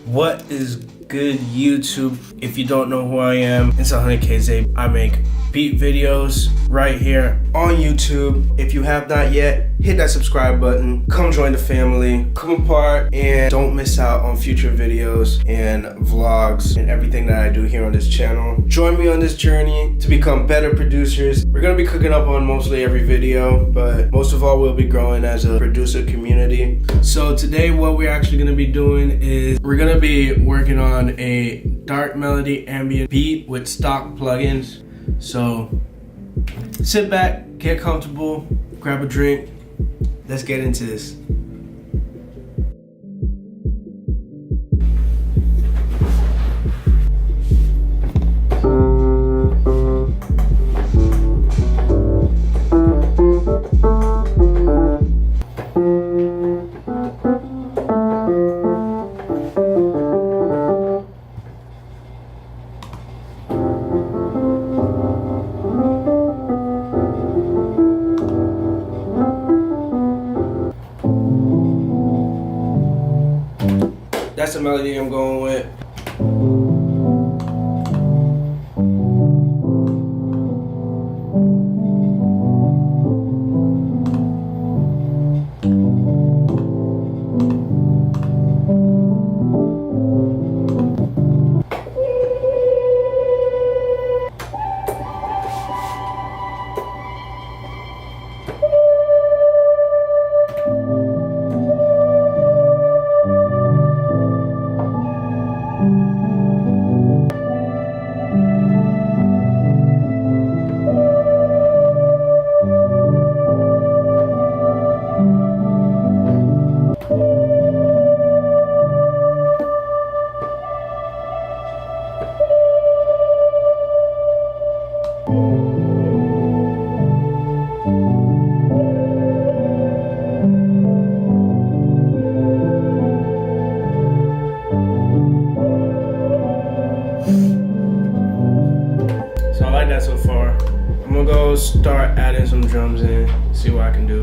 What is good, YouTube? If you don't know who I am, it's 100K Zabe. I make beat videos right here on YouTube. If you have not yet, hit that subscribe button. Come join the family. Come apart and don't miss out on future videos and vlogs and everything that I do here on this channel. Join me on this journey to become better producers. We're gonna be cooking up on mostly every video, but most of all, we'll be growing as a producer community. So today what we're actually gonna be doing is we're gonna be working on a dark melody ambient beat with stock plugins. So sit back, get comfortable, grab a drink. Let's get into this. That's the melody I'm going with. So I like that so far. I'm gonna go start adding some drums in, see what I can do.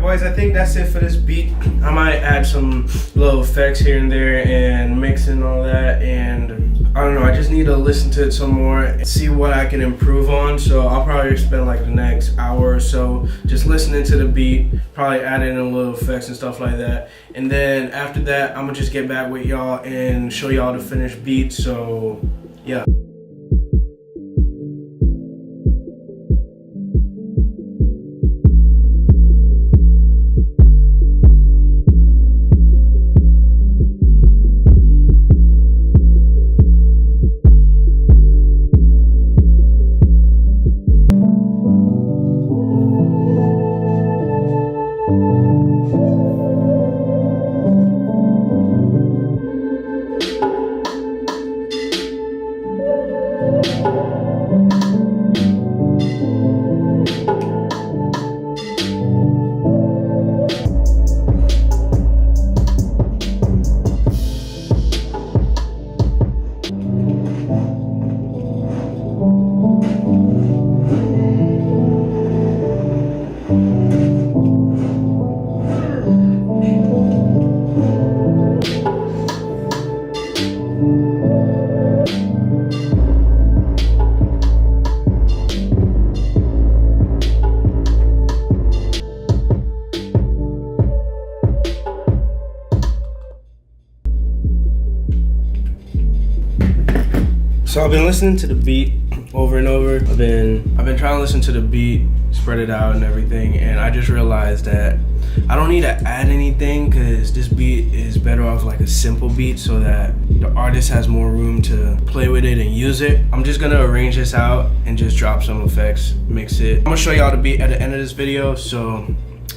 Boys, I think that's it for this beat. I might add some little effects here and there and mix and all that, and I don't know, I just need to listen to it some more and see what I can improve on. So I'll probably spend like the next hour or so just listening to the beat, probably adding in little effects and stuff like that. And then after that, I'm gonna just get back with y'all and show y'all the finished beat. So yeah. So I've been listening to the beat over and over. I've been trying to listen to the beat, spread it out and everything, and I just realized that I don't need to add anything because this beat is better off like a simple beat so that the artist has more room to play with it and use it. I'm just gonna arrange this out and just drop some effects, mix it. I'm gonna show y'all the beat at the end of this video. So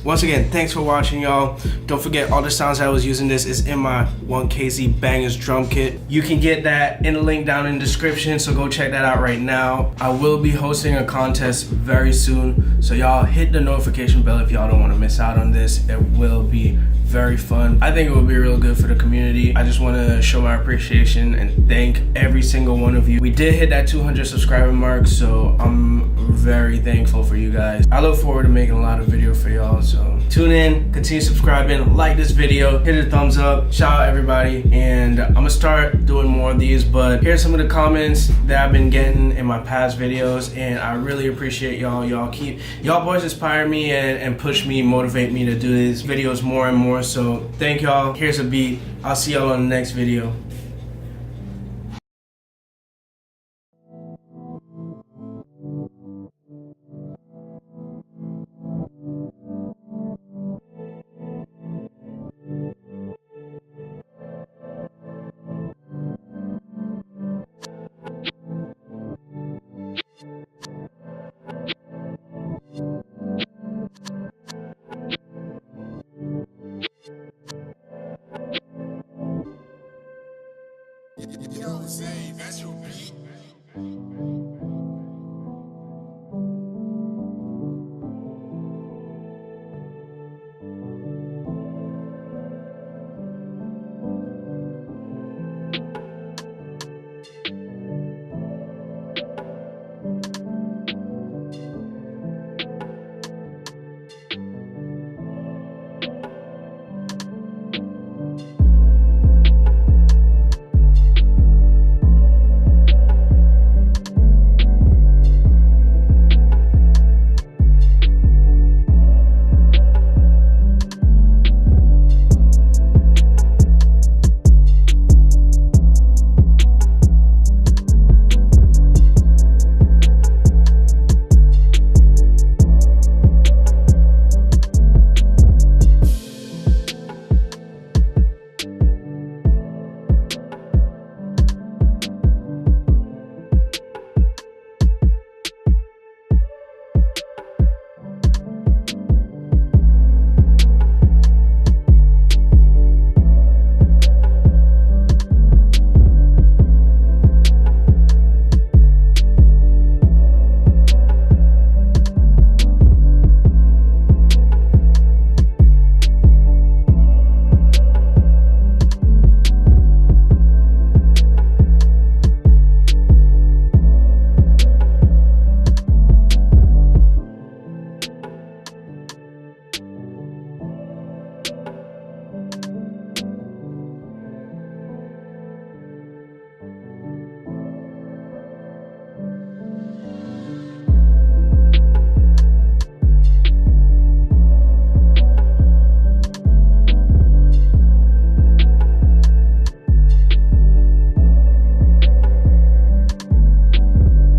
once again, thanks for watching, y'all. Don't forget, all the sounds I was using this is in my 1KZ Bangers drum kit. You can get that in the link down in the description, so go check that out right now. I will be hosting a contest very soon, so y'all hit the notification bell if y'all don't want to miss out on this. It will be very fun. I think it will be real good for the community. I just want to show my appreciation and thank every single one of you. We did hit that 200 subscriber mark, so I'm very thankful for you guys. I look forward to making a lot of video for y'all, so tune in, continue subscribing, like this video, hit a thumbs up, shout out everybody, and I'm gonna start doing more of these. But here's some of the comments that I've been getting in my past videos, and I really appreciate y'all. Y'all boys inspire me and push me, motivate me to do these videos more and more. So thank y'all. Here's a beat. I'll see y'all on the next video. Yo, Zay, that's your beat.